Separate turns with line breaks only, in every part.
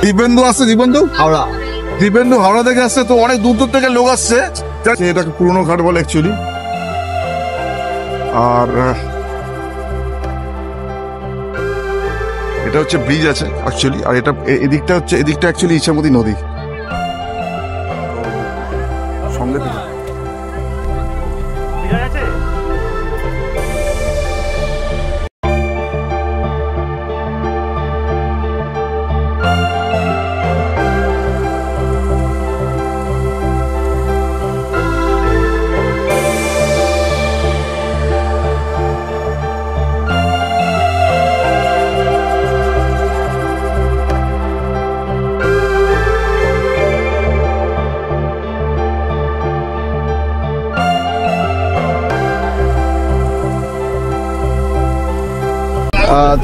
দীপেন্দু আসছে, দীপেন্দু হাওড়া থেকে আসছে, তো অনেক দূর দূর থেকে লোক আসছে। এটা পুরোনো ঘাট বলে অ্যাকচুয়ালি। আর এটা হচ্ছে ব্রিজ আছে অ্যাকচুয়ালি, আর এটা এদিকটা অ্যাকচুয়ালি ইছামতি নদী। সঙ্গে থেকে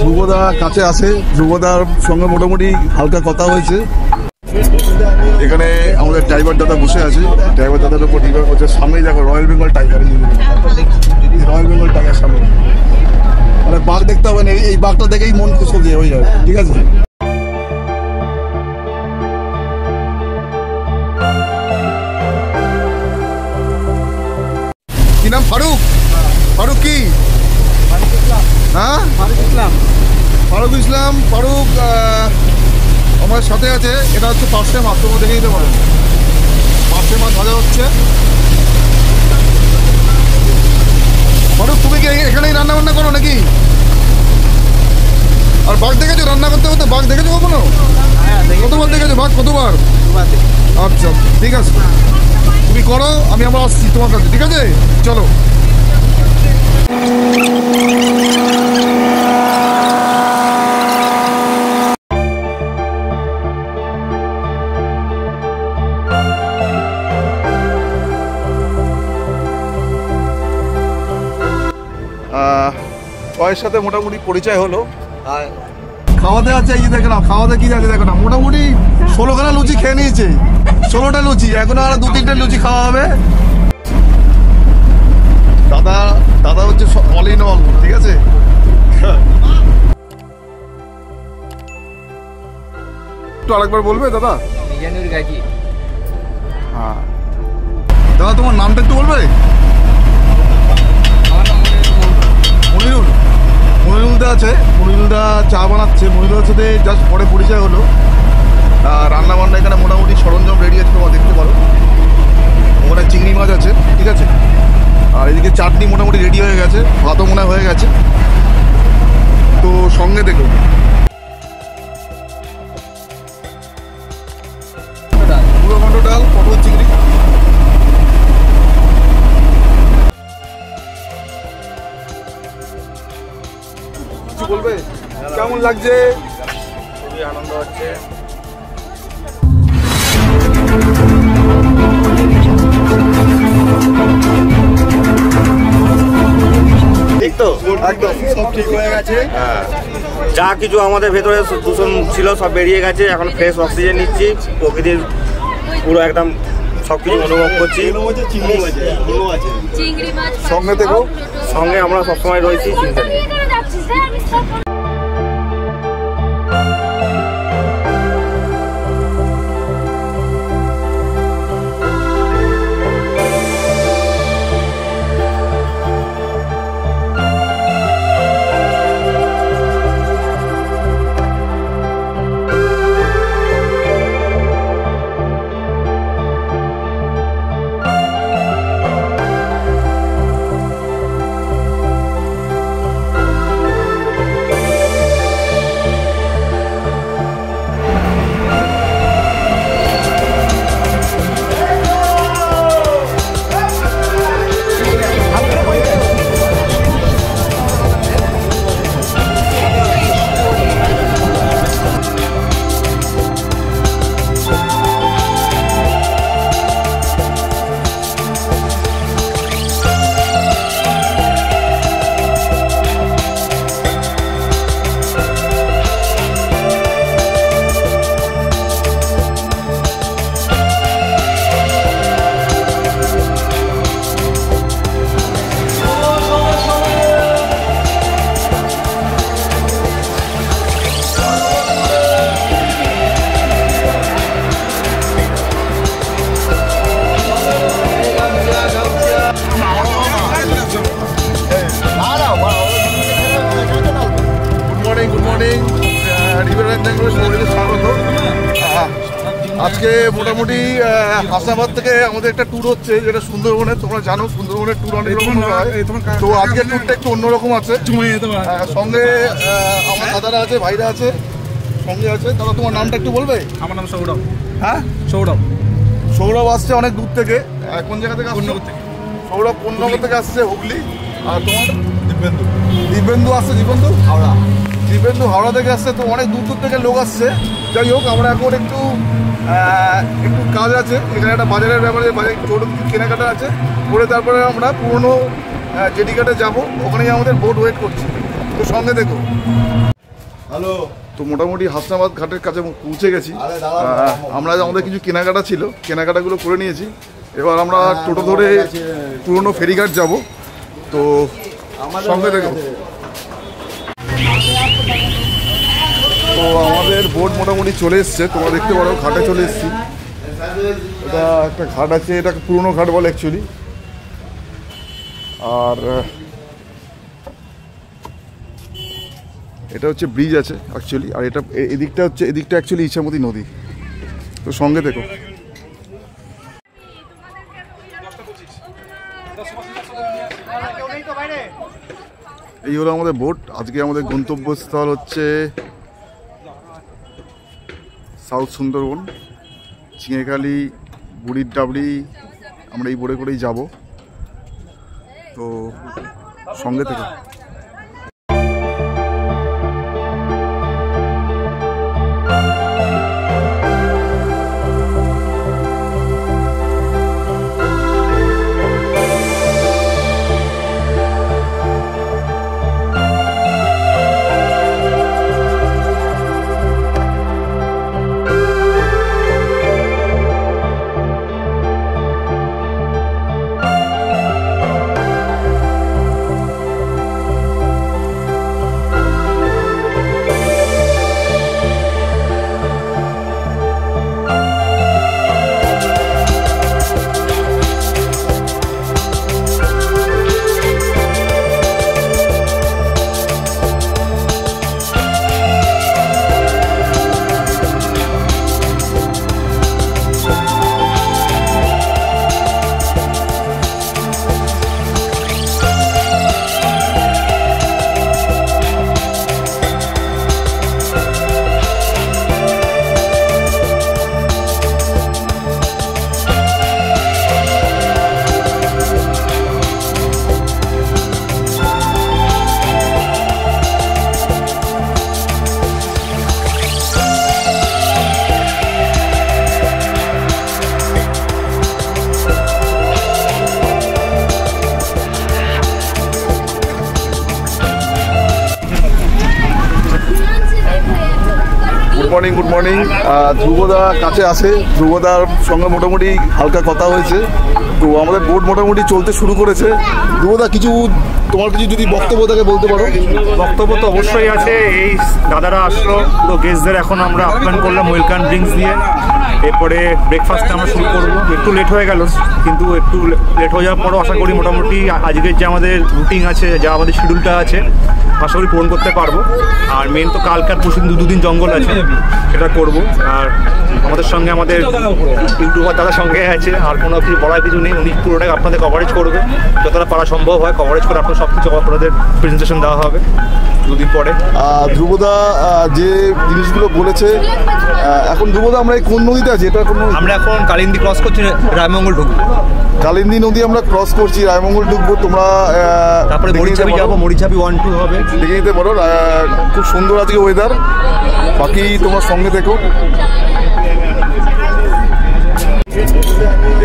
ধ্রুবদা কাছে আছে, ধ্রুবদার সঙ্গে মোটামুটি হালকা কথা হয়েছে। এখানে আমাদের ড্রাইভার দাদা বসে আছে, ড্রাইভার দাদার উপর ডিভার করছে। সামনেই দেখো royal Bengal tiger, royal Bengal tiger সামনে। মানে বাঘ দেখতে হবে না, এই বাঘটা দেখেই মন খুশি দিয়ে হয়ে যাবে। ঠিক আছে, কি নাম? ফারুক? ফারুক কি? হ্যাঁ, ফারুক ইসলাম। ফারুক আমার সাথে আছে। এটা হচ্ছে পার্শ্বে মাছ, তোমরা দেখে দিতে পারো। পার্শ্বে মাছ ভাজা হচ্ছে। ফারুক, তুমি কি এখানেই রান্না বান্না করো নাকি? আর বাঘ দেখেছো রান্না করতে করতে? বাঘ দেখেছো কখনো? কতবার দেখেছো বাঘ? কতবার? আচ্ছা ঠিক আছে, তুমি করো, আমি আবার আসছি তোমার কাছে। ঠিক আছে, চলো। কয়ের সাথে মোটামুটি পরিচয় হলো। খাওয়াতে আছে, এই যে দেখো না, খাওয়াতে কি আছে দেখো না, মোটামুটি 16খানা লুচি খেয়ে নিয়েছে। 16টা লুচি, এখন আর 2-3টে লুচি খাওয়া হবে। দাদা হচ্ছে অল ইন অল। ঠিক আছে, একটু আরেকবার বলবে দাদা? হ্যাঁ দাদা, তোমার নামটা একটু বলবে? মনিরুলদা আছে, মনিরুলদা চা বানাচ্ছে। মনিরুলদার সাথে জাস্ট পরে পরিচয় হলো। রান্না বান্না এখানে মোটামুটি সরঞ্জাম রেডি আছে, তোমরা দেখতে পারো। ওখানে চিংড়ি মাছ আছে, ঠিক আছে। আর এদিকে চাটনি মোটামুটি রেডি হয়ে গেছে, ভাতও মনে হয়ে গেছে। তো সঙ্গে দেখো, পুরো ঘন্ট ডাল, পটল চিংড়ি। বলবে কেমন লাগছে? খুবই আনন্দ হচ্ছে। ঠিক তো, একদম সব ঠিক হয়ে গেছে। হ্যাঁ, যা কিছু আমাদের ভেতরে দূষণ ছিল সব বেরিয়ে গেছে। এখন ফ্রেশ অক্সিজেন নিচ্ছি, প্রকৃতির পুরো একদম সবকিছু অনুভব করছি। সঙ্গে থেকো, সঙ্গে আমরা সবসময় রয়েছি। চিন্তা নেই। বেঙ্গলের সবাইকে স্বাগত। আজকে মোটামুটি হাসনাবাদ থেকে আমাদের একটা ট্যুর হচ্ছে, যেটা সুন্দরবনের, তোমরা জানো সুন্দরবনের ট্যুর অনেক রকম হয়। তো আজকে ট্যুরটা একটু অন্যরকম আছে। সঙ্গে আমার দাদারা আছে, ভাইরা আছে, সঙ্গে আছে। দাদা তোমার নামটা একটু বলবে?
আমার নাম সৌরভ।
হ্যাঁ,
সৌরভ।
সৌরভ আসছে অনেক দূর থেকে। কোন জায়গা থেকে? সৌরভ পূর্ণনগর থেকে আসছে, হুগলি। আর তোমার? দিব্যেন্দু। দিব্যেন্দু আসছে, দিব্যেন্দু হাওড়া। দিব্যেন্দু হাওড়া থেকে আসছে। তো অনেক দূর দূর থেকে লোক আসছে। যাই হোক, আমরা এখন একটু কাজ আছে এখানে, একটা বাজারের ব্যাপারে, বাজারে ছোট কেনাকাটা আছে, করে তারপরে আমরা পুরনো জেটি ঘাটে যাবো। ওখানেই আমাদের বোট ওয়েট করছে, তো সঙ্গে দেখো। হ্যালো। তো মোটামুটি হাসনাবাদ ঘাটের কাছে পৌঁছে গেছি। আমরা আমাদের কিছু কেনাকাটা ছিল, কেনাকাটাগুলো করে নিয়েছি। এবার আমরা টোটো ধরে পুরনো ফেরিঘাট যাব, তো সঙ্গে দেখো। তো আমাদের বোট মোটামুটি চলে এসছে, তোমরা দেখতে পারো ঘাটে চলে এসছি। এটা একটা ঘাট আছে, এটা পুরনো ঘাট বলে অ্যাকচুয়ালি। আর এটা হচ্ছে ব্রিজ আছে অ্যাকচুয়ালি। আর এটা এদিকটা অ্যাকচুয়ালি ইছামতি নদী। তো সঙ্গে দেখো। এই হলো আমাদের বোট। আজকে আমাদের গন্তব্যস্থল হচ্ছে সাউথ সুন্দরবন, চিঙেখালি, বুড়ির ডাবড়ি। আমরা এই বোটে করেই যাব, তো সঙ্গে থেকে। Good morning. ধ্রুবদা কাছে আসে, ধ্রুবদার সঙ্গে মোটামুটি হালকা কথা হয়েছে। তো আমাদের বোট মোটামুটি চলতে শুরু করেছে। ধ্রুবদা কিছু তোমার কিছু যদি বক্তব্য থাকে বলতে পারো।
বক্তব্য তো অবশ্যই আছে। এই দাদারা আসলো, পুরো গেস্টদের এখন আমরা আপ্যায়ন করলাম ওয়েলকাম ড্রিঙ্কস দিয়ে। এরপরে ব্রেকফাস্টটা আমরা শুরু করবো। একটু লেট হয়ে গেল, কিন্তু একটু লেট হয়ে যাওয়ার পরও আশা করি মোটামুটি আজকের যে আমাদের রুটিন আছে, যা আমাদের শিডিউলটা আছে, আশা করি পূরণ করতে পারবো। আর মেন তো কালকার পরশুদিন দুদিন জঙ্গল আছে, সেটা করবো। আর আমাদের সঙ্গে আমাদের ইউটিউবার দাদার সঙ্গে আছে, আর কোনো কিছু বলার কিছু নেই। উনি পুরোটাকে আপনাদের কভারেজ করবে, যতটা পারা সম্ভব হয় কভারেজ করে আপনার সব কিছু আপনাদের প্রেজেন্টেশন দেওয়া হবে দুদিন পরে।
ধ্রুবদা যে জিনিসগুলো বলেছে, এখন ধ্রুবদা আমরা কোন নদীতে আছি? এটা কোনো,
আমরা এখন কালিন্দী ক্রস করছি, রায়মঙ্গল ঢুকবো।
কালিন্দী নদী আমরা ক্রস করছি, রায়মঙ্গল ঢুকবো। তোমরা
তারপরে মরিচাবি যাবো, মরিচাবি 1-2 হবে,
দেখে নিতে পারো। খুব সুন্দর আজকে ওয়েদার। বাকি তোমার সঙ্গে দেখো।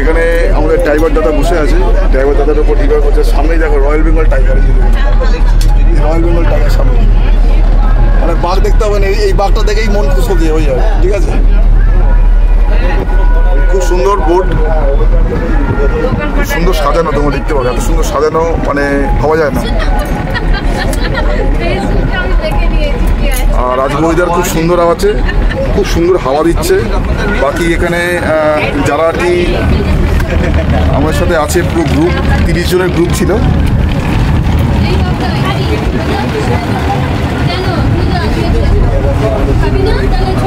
এখানে আমাদের ড্রাইভার দাদা বসে আছে, ড্রাইভার দাদার উপর ডিভার করছে। সামনেই দেখো royal Bengal tiger, royal Bengal tiger সামনে। মানে বাঘ দেখতে হবে না, এই বাঘটা দেখেই মন খুশ হয়ে যাবে। ঠিক আছে, খুব সুন্দর বোট, খুব সুন্দর সাজানো। তোমরা দেখতে পাবে এত সুন্দর সাজানো, মানে ভাবা যায় না। আর আজকে ওয়েদার খুব সুন্দর আছে, খুব সুন্দর হাওয়া দিচ্ছে। বাকি এখানে যারা আর কি আমার সাথে আছে, পুরো গ্রুপ 30 জনের গ্রুপ ছিল।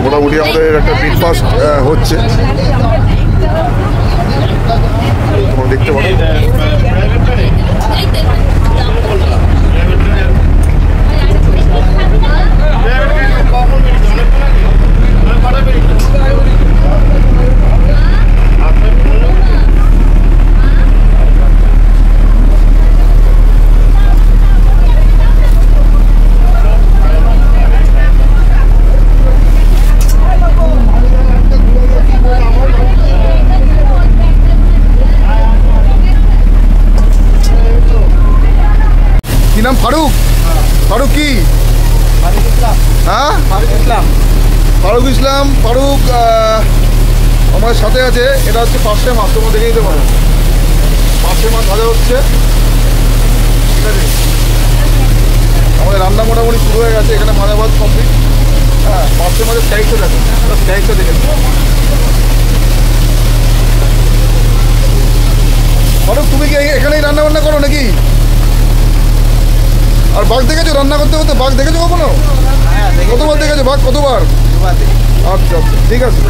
মোটামুটি আমাদের একটা ব্রেকফাস্ট হচ্ছে, তোমরা দেখতে পারো। কি নাম? ফারুক? ফারুক কি? হ্যাঁ, ফারুক ইসলাম। ফারুক আমার সাথে আছে। এটা হচ্ছে পার্শে মাছ, তোমরা দেখে নিতে পারো। পার্শে মাছ ভাজা হচ্ছে, ঠিক আছে। আমাদের রান্না মোটামুটি শুরু হয়ে গেছে। এখানে ভাজা ভাত কমপ্লিট। হ্যাঁ, পার্শে মাছের স্টাইলটা দেখো, স্টাইলটা দেখে ফারুক, তুমি কি এখানেই রান্না বান্না করো নাকি? আর বাঘ দেখেছো রান্না করতে করতে? বাঘ দেখেছো কখনো? কতবার দেখেছো বাঘ? কতবার? আচ্ছা আচ্ছা, ঠিক আছে,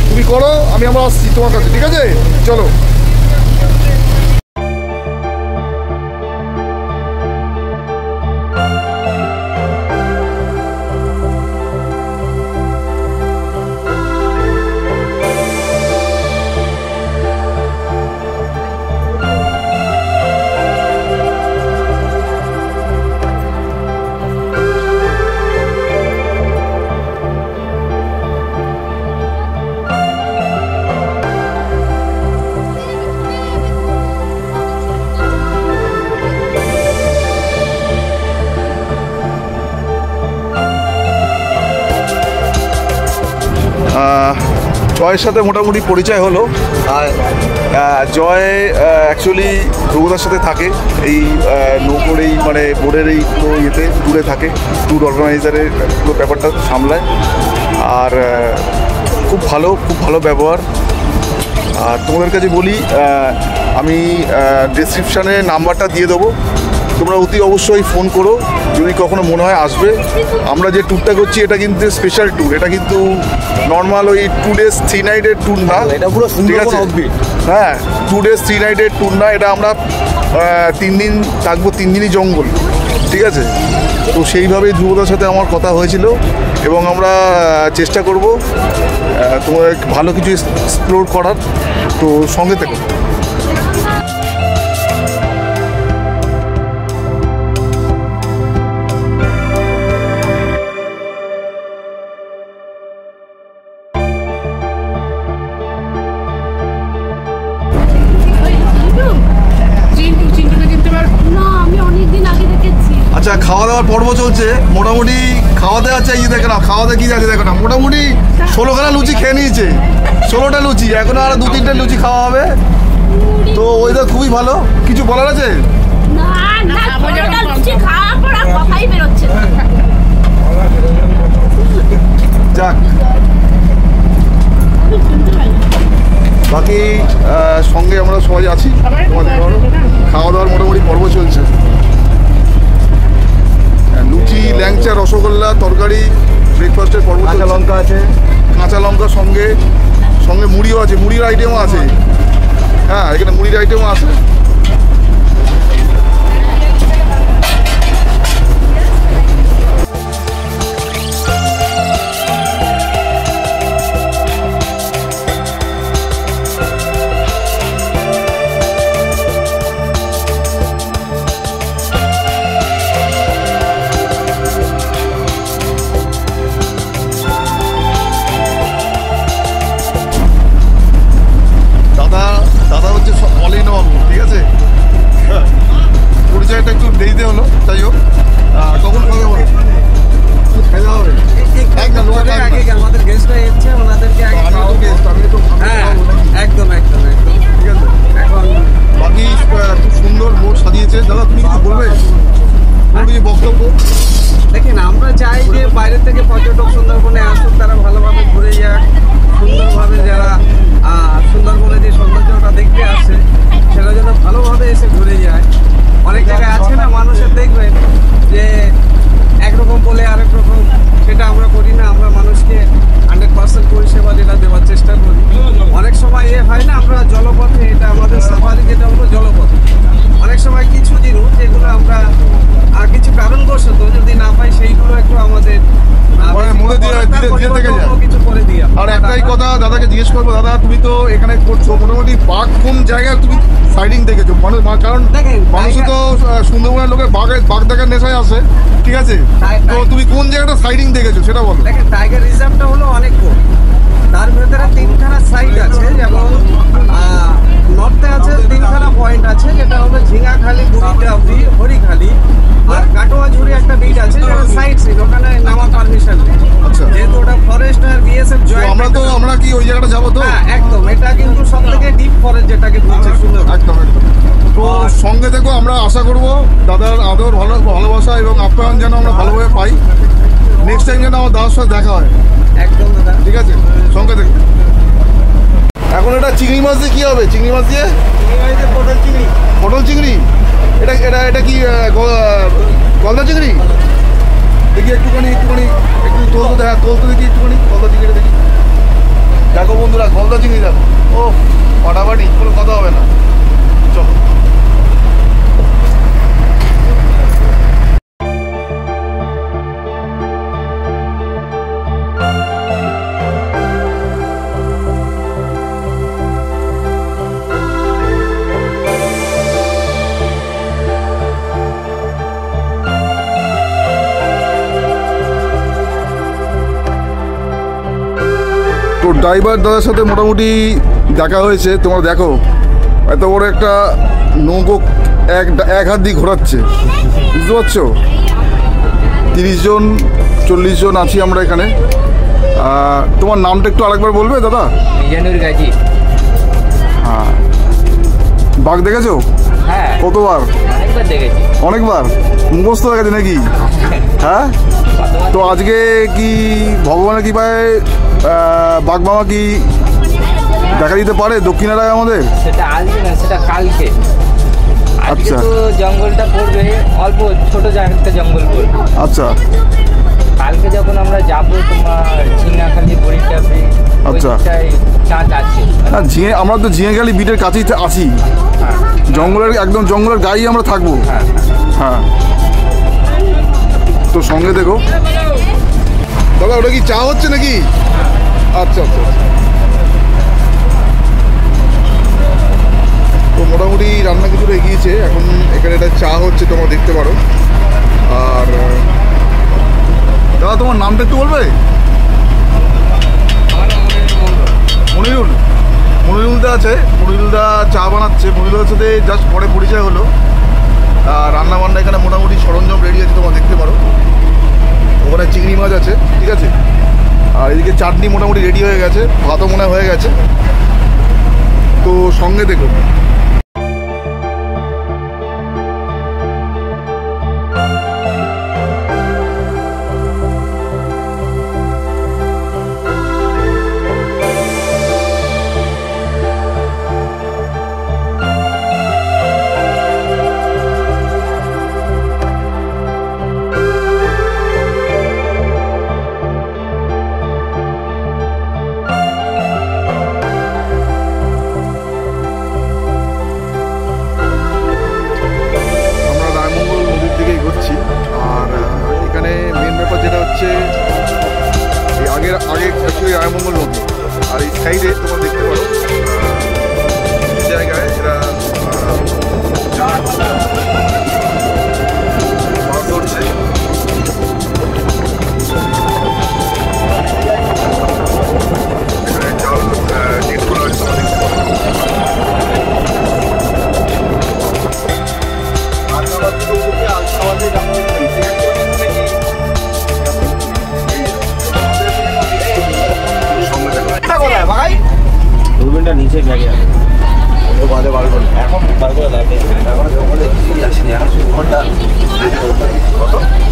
তুমি করো, আমরা আসছি তোমার কাছে, ঠিক আছে? চলো। জয়ের সাথে মোটামুটি পরিচয় হলো। জয় অ্যাকচুয়ালি ধ্রুবদার সাথে থাকে, এই নৌকোর এই মানে বোর্ডের এই পুরো ইয়েতে ট্যুরে থাকে, ট্যুর অর্গানাইজারের পুরো ব্যাপারটা সামলায়। আর খুব ভালো ব্যবহার। আর তোমাদের কাছে বলি, আমি ডেসক্রিপশানে নাম্বারটা দিয়ে দেবো, তোমরা অতি অবশ্যই ফোন করো যদি কখনো মনে হয় আসবে। আমরা যে ট্যুরটা করছি এটা কিন্তু স্পেশাল ট্যুর, এটা কিন্তু নর্মাল ওই 2 days 3 nights ট্যুর না,
এটা পুরো
ঠিক আছে? হ্যাঁ, 2 days 3 nights ট্যুর না, এটা আমরা 3 দিন থাকবো, 3 দিনই জঙ্গল, ঠিক আছে? তো সেইভাবেই ধ্রুবদার সাথে আমার কথা হয়েছিল এবং আমরা চেষ্টা করব তোমাদের ভালো কিছু এক্সপ্লোর করার। তো সঙ্গে থেকো। আচ্ছা, খাওয়া দাওয়ার পর্ব চলছে, মোটামুটি খাওয়া দাওয়া আছে। এই দেখো না, খাওয়া দাওয়া কি আছে দেখো না, মোটামুটি 16খানা লুচি খেয়ে নিয়েছে, 16টা লুচি, এখন আর 2-3টা লুচি খাওয়া হবে। তো ওইটা খুবই ভালো। কিছু বলার আছে? যাক, বাকি সঙ্গে আমরা সবাই আছি। তোমাদের খাওয়া দাওয়ার মোটামুটি পর্ব চলছে। লুচি, ল্যাংচা, রসগোল্লা, তরকারি, ব্রেকফাস্টের পর্ব।
কাঁচা লঙ্কা আছে,
কাঁচা লঙ্কা সঙ্গে সঙ্গে মুড়িও আছে, মুড়ির আইটেমও আছে। হ্যাঁ, এখানে মুড়ির আইটেমও আছে। দাদা হচ্ছে অল ইন অল, ঠিক আছে? পরিচয়টা একটু দেরিতে হলো, তাই হোক। কখন খাবে বলো? খেতে হবে
আমাদের গেস্টরা এসছে, ওনাদেরকে একদম একদম একদম,
ঠিক আছে?
এখন
বাকি খুব সুন্দর বোর্ড সাজিয়েছে। দাদা, তুমি কিছু বলবে? কিছু বক্তব্য?
দেখেন, আমরা চাই যে বাইরে থেকে পর্যটক সুন্দরবনে আসুক, তারা ভালোভাবে ঘুরে যাক, সুন্দরভাবে যারা সুন্দরবনে যে সৌন্দর্যটা দেখতে আসে সেটা যেন ভালোভাবে এসে ঘুরে যায়। অনেক জায়গায় আছে না, মানুষের দেখবেন যে একরকম বলে আরেক রকম
একটাই কথা দাদাকে জিজ্ঞেস করবো, দাদা তুমি তো এখানে করছো, মোটামুটি বাঘ কোন জায়গায় তুমি সাইডিং দেখেছো? কারণ মানুষও তো সুন্দরবনের লোকের বাঘ দেখার নেশায় আসে, ঠিক আছে? তো তুমি কোন জায়গাটা সাইডিং দেখেছো সেটা বলো।
দেখেন টাইগার রিজার্ভটা হলো অনেক বড়, তার ভেতরে 3খানা সাইড আছে, যেমন নর্থে আছে 3খানা পয়েন্ট আছে, যেটা হবে ঝিঙাখালি, বুড়িডাবরি, হরিখালি আর কাটোয়াঝুরি একটা বিচ আছে যেটা সাইড সিন, ওখানে নামা পারমিশন নেই।
আচ্ছা,
যেহেতু ওটা ফরেস্ট আর বিএসএফ জয়েন্ট,
আমরা কি ওই জায়গাটা যাবো তো?
হ্যাঁ একদম, এটা কিন্তু সবথেকে ডিপ ফরেস্ট যেটাকে বলছে সুন্দর।
একদম একদম। তো সঙ্গে দেখো, আমরা আশা করবো দাদার আদর ভালোবাসা এবং আপ্যায়ন যেন আমরা ভালোভাবে পাই। নেক্সট টাইম যেন আমার দাদার সাথে দেখা হয়।
একদম দাদা,
ঠিক আছে, সঙ্গে দেখো। এখন এটা চিংড়ি মাছ দিয়ে কি হবে? চিংড়ি মাছ দিয়ে
পটল চিংড়ি।
পটল চিংড়ি? এটা কি গলদা চিংড়ি? দেখি একটু তোলতে দেখি একটুখানি গলদা চিংড়িটা দেখি। দেখো বন্ধুরা, গলদা চিংড়ি দেখো। ও ফাটাফাটি, কোনো কথা হবে না। চলো। তো ড্রাইভার দাদার সাথে মোটামুটি দেখা হয়েছে। তোমরা দেখো, এত বড় একটা নৌকো এক হাত দিয়ে ঘোরাচ্ছে, বুঝতে পারছো? 30 জন 40 জন আছি আমরা এখানে। তোমার নামটা একটু আরেকবার বলবে দাদা?
মিজানুর গাজী।
হ্যাঁ, বাঘ দেখেছো?
হ্যাঁ,
কতবার?
অনেকবার দেখেছি।
অনেকবার মুখস্থ হয়ে গেছে নাকি? হ্যাঁ। তো আজকে কি ভগবানের কৃপায় বাঘ মামা কি দেখা দিতে পারে দক্ষিণারায় আমাদের?
সেটা আজকে না, সেটা কালকে। আজকে
আচ্ছা।
তো জঙ্গলটা পড়বে, অল্প ছোট জায়গাটা জঙ্গল পড়বে।
আচ্ছা।
কালকে যখন আমরা যাবো তোমার ঝিঙাখালি, বড়িটাবরি,
আচ্ছা।
চাঁদ আছে।
হ্যাঁ, আমরা তো ঝিঙেখালি বিটের কাছেই আছি।
হ্যাঁ,
একদম জঙ্গলের গায়েই আমরা থাকবো।
হ্যাঁ,
হ্যাঁ। তো সঙ্গে দেখো দাদা, ওটা কি চা হচ্ছে নাকি? আচ্ছা আচ্ছা। তো মোটামুটি রান্না কিছুটা এগিয়েছে, এখন এখানে এটা চা হচ্ছে, তোমরা দেখতে পারো। আর দাদা তোমার নামটা একটু বলবে? মনিরুলদা আছে, মনিরুলদা চা বানাচ্ছে। মনিরুলদার সাথে জাস্ট পরে পরিচয় হলো। আর রান্না বান্না এখানে মোটামুটি সরঞ্জাম রেডি আছে, তোমরা দেখতে পারো। ওখানে চিংড়ি মাছ আছে, ঠিক আছে। আর এদিকে চাটনি মোটামুটি রেডি হয়ে গেছে, ভাতও মনে হয়ে গেছে। তো সঙ্গে দেখো। রায়মঙ্গল নদী, আর এই সাইডে তোমরা দেখতে পারো জায়গায় এরা মাছ ধরছে। এখানে জাল নেটগুলো আছে, তোমরা দেখতে পারো।
নিচে ব্যাগে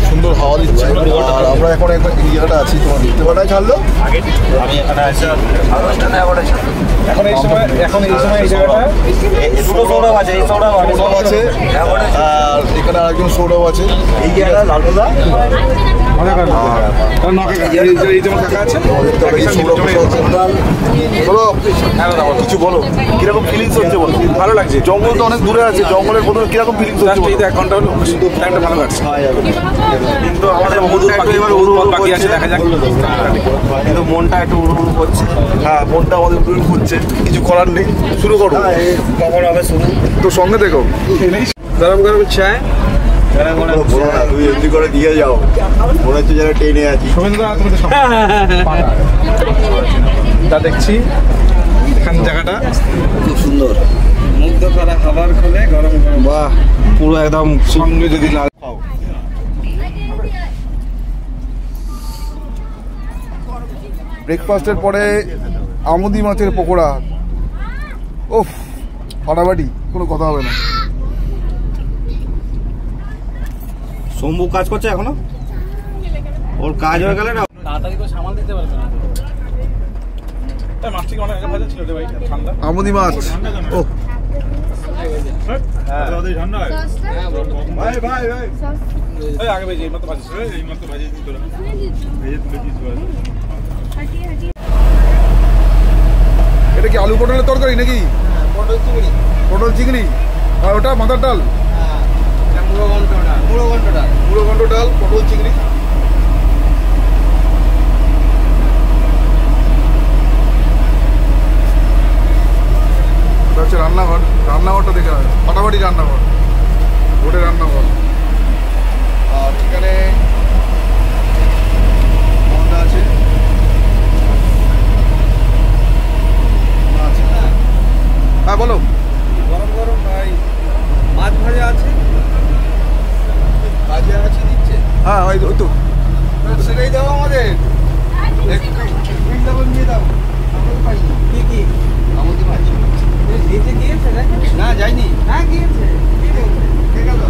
সুন্দর হাওয়া দিচ্ছে। আর আমরা এখন এই জায়গাটা আছি, তোমার দেখতে পাঠায় ছাড়লো।
আমি এখানে আছি
এখন এই সময় এই জায়গাটা
দুটো সৌরভ আছে, এই সৌরভ
আছে। আর এখানে এখানে আরেকজন সৌরভ আছে। কিছু বলো, কিরকম ফিলিংস হচ্ছে বলো? ভালো লাগছে, জঙ্গল তো অনেক দূরে আছে, জঙ্গলের প্রথমে কিরকম ফিলিংস হচ্ছে?
এক ঘন্টা হলো, টাইমটা ভালো লাগছে, কিন্তু আমাদের বাকি আছে, দেখা যাক। কিন্তু মনটা একটু উড়ু করছে।
হ্যাঁ, মনটা আমাদের উড়ু করছে, কিছু করার নেই, শুরু করো।
কখন হবে শুরু?
তো সঙ্গে দেখো
গরম গরম চায়,
তুমি এমনি করে দিয়ে যাও, মনে হচ্ছে যারা ট্রেনে আছি।
তা দেখছি এখান জায়গাটা
খুব সুন্দর, মুগ্ধ করা খাবার খুলে গরম গরম।
বাহ, পুরো একদম সঙ্গে যদি লাল খাও।
ব্রেকফাস্টের পরে আমুদি মাছের পকোড়া, ওফ ফাটাফাটি, কোনো কথা হবে না।
শম্ভু কাজ করছে এখনো, ওর কাজ হয়ে গেলে না
তাড়াতাড়ি করে সামাল দিতে পারবে না।
আমুদি মাছ, ও এটা কি আলু পটলের তরকারি নাকি? পটল চিংড়ি, আর ওটা মাথার ডাল, মুড়ো ঘন্ট ডাল, পটল চিংড়ি। হচ্ছে রান্নাঘর, রান্নাঘরটা দেখে হয় ফাটাফাটি রান্নাঘর, ওটা রান্নাঘর। আর এখানে আছে হ্যাঁ বলো।
গরম গরম ভাই মাছ ভাজা আছে, ভাজা আছে দিচ্ছে।
হ্যাঁ ওই তো
সেটাই দাও আমাদের, নিয়ে দাও। কি কি আমাদের মাছ দিতে গিয়েছে না? যায়নি, হ্যাঁ গিয়েছে, ঠিক আছে।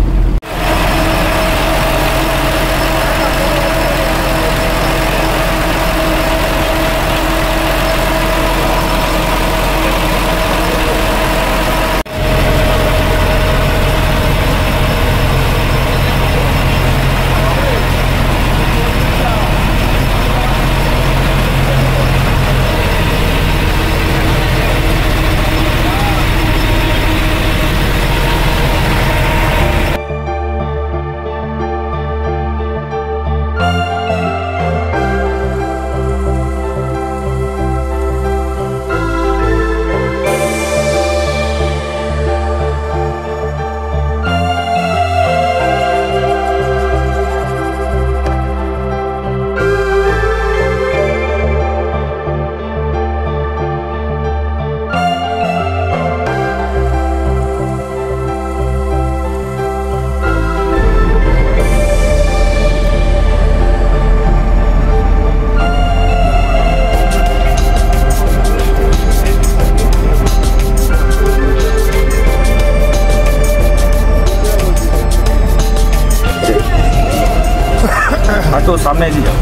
সামনে এগিয়ে যাও,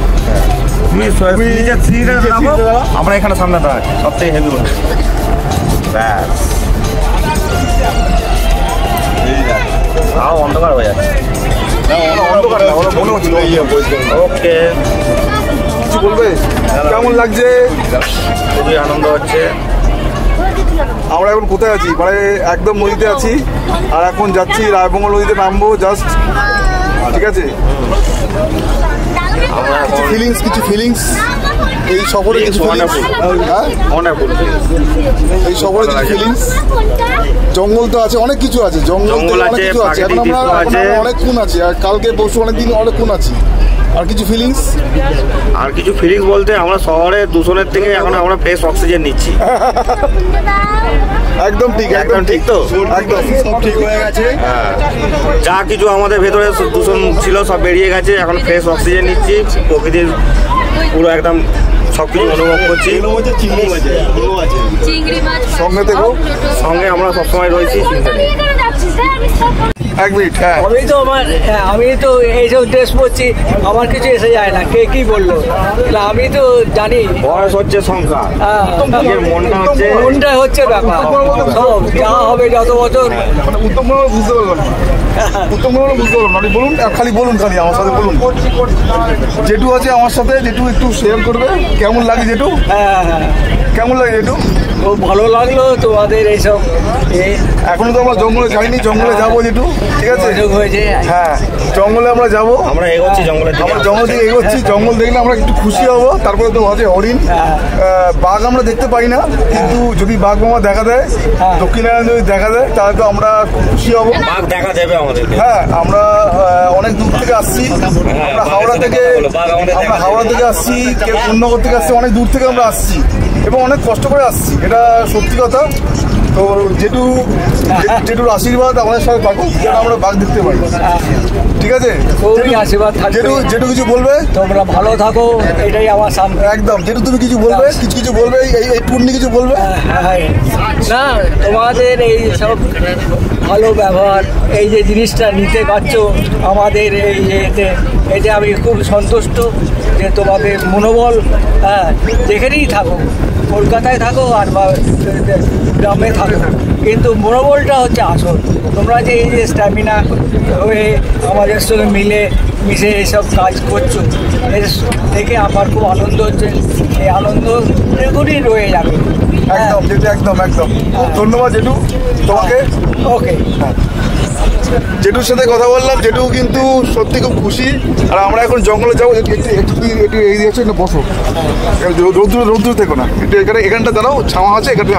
আমরা এখানে সামনেটা আছে সবথেকে হেভি বলে। ব্যাস, তাও অন্ধকার হয়ে যাচ্ছে। ওকে,
কিছু বলবে? কেমন লাগছে?
খুবই আনন্দ হচ্ছে।
আমরা এখন কোথায় আছি? মানে একদম নদীতে আছি, আর এখন যাচ্ছি রায়বঙ্গ নদীতে নামবো জাস্ট, ঠিক আছে? কিছু ফিলিংস এই সফরে, কিছু ফিলিংস, হ্যাঁ এই সফরে কিছু ফিলিংস। জঙ্গল তো আছে, অনেক কিছু আছে, জঙ্গল অনেক কিছু আছে। এখন আমরা অনেকক্ষণ আছি, আর কালকে পরশু অনেকদিন অনেকক্ষণ আছি। আর কিছু ফিলিংস
বলতে আমরা শহরে দূষণের থেকে এখন আমরা ফ্রেশ অক্সিজেন নিচ্ছি।
একদম ঠিক, একদম ঠিক, তো একদম সব ঠিক হয়ে গেছে।
যা কিছু আমাদের ভেতরে দূষণ ছিল সব বেরিয়ে গেছে, এখন ফ্রেশ অক্সিজেন নিচ্ছি, প্রকৃতির পুরো একদম সবকিছু অনুভব করছি।
সঙ্গে থেকো,
সঙ্গে আমরা সবসময় রয়েছি।
এক মিনিট, হ্যাঁ
আমি তো এইসব ড্রেস পরছি, আমার কিছু এসে যায় না, কে কি বললো, আমি তো জানি
বয়স হচ্ছে সংখ্যা, মনটা হচ্ছে
ব্যাপার, সব যা হবে যত বছর
উত্তম বুঝতে পারলাম না। উত্তম কুমার বুঝতে পারলাম না, আপনি বলুন খালি বলুন, খালি আমার সাথে বলুন। জেঠু আছে আমার সাথে, জেঠু একটু শেয়ার করবে কেমন লাগে জেঠু, কেমন লাগে জেঠু?
খুব ভালো লাগলো তোমাদের এইসব
এখনো তো আমরা জঙ্গলে যাইনি, জঙ্গলে যাবো জেঠু, ঠিক আছে?
হয়েছে।
হ্যাঁ জঙ্গলে আমরা যাবো,
আমরা এগোচ্ছি জঙ্গলের দিকে।
আমরা জঙ্গল থেকে এগোচ্ছি, জঙ্গল দেখলে আমরা একটু খুশি হবো। তারপরে তো আছে হরিণ, বাঘ আমরা দেখতে পাই না, কিন্তু যদি বাঘ মামা দেখা দেয়, দক্ষিণারায়ণ যদি দেখা দেয়, তাহলে তো আমরা খুশি হবো।
বাঘ দেখা দেবে আমাদের।
হ্যাঁ আমরা অনেক দূর থেকে আসছি, আমরা হাওড়া থেকে আসছি, কেউ পূর্ণনগর থেকে আসছি, অনেক দূর থেকে আমরা আসছি এবং অনেক কষ্ট করে আসছি, এটা সত্যি কথা। তো জেঠুর আশীর্বাদ আমাদের সাথে থাকুক, যেন আমরা বাঘ দেখতে পাই, ঠিক আছে?
খুবই আশীর্বাদ থাকবে।
জেঠু কিছু বলবে?
তোমরা ভালো থাকো, এটাই আমার সামনে।
একদম জেঠু তুমি কিছু বলবে, কিছু বলবে, এই টুর্নি কিছু বলবে?
না, তোমাদের এই সব ভালো ব্যবহার, এই যে জিনিসটা নিতে পারছো আমাদের এই এতে আমি খুব সন্তুষ্ট যে তোমাদের মনোবল, যেখানেই থাকো, কলকাতায় থাকো আর বা গ্রামে থাকো, কিন্তু মনোবলটা হচ্ছে আসল। তোমরা যে এই যে স্ট্যামিনা হয়ে আমাদের সঙ্গে মিশে এইসব কাজ করছো, এর দেখে আমার খুব আনন্দ হচ্ছে। এই আনন্দ এগুলি রয়ে যাবে।
একদম জেঠু, একদম একদম। ধন্যবাদ জেঠু তোমাকে।
ওকে,
জেঠুর সাথে কথা বললাম, জেঠু কিন্তু সত্যি খুব খুশি। আর আমরা এখন জঙ্গলে যাবো, একটু এই দিয়েছে না, বসো, রৌদ্র থেকো না, একটু এখানটা দাঁড়াও, ছাওয়া আছে, এখানটা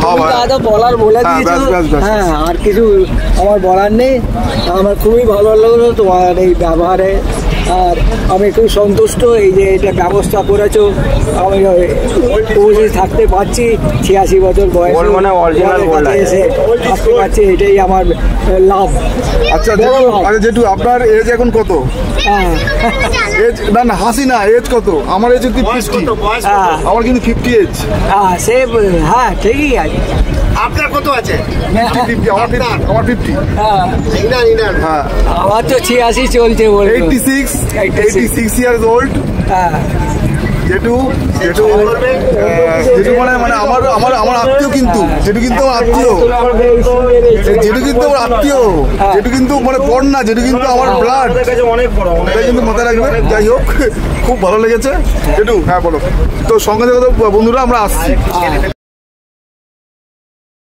হাওয়া।
দাদা বলার বলে দিয়েছো। হ্যাঁ, আর কিছু আমার বলার নেই। আমার খুবই ভালো লাগলো তোমার এই ব্যবহারে, আর আমি খুব সন্তুষ্ট এই যে এটা ব্যবস্থা করেছো। আমি পৌঁছে থাকতে পারছি, 86 বছর বয়স এসে থাকতে পারছি, এটাই আমার লাভ।
আচ্ছা জেঠু, আপনার এজ এখন কত? এজ না হাসি না, এজ কত? আমার এজ 50, আমার কিন্তু 50 এজ।
সে হ্যাঁ ঠিকই আছে।
আপনার কত আছে?
আমার 50। হ্যাঁ
আমার তো 86 চলছে,
86 ইয়ার্স ওল্ড। জেঠু মানে আমার আত্মীয়, কিন্তু জেঠু কিন্তু আমার আত্মীয়, জেঠু কিন্তু মানে বড় না, জেঠু কিন্তু আমার ব্লাড, এটা কিন্তু মাথায় রাখবে। যাই হোক, খুব ভালো লেগেছে জেঠু। হ্যাঁ বলো। তো সঙ্গে বন্ধুরা আমরা আসছি।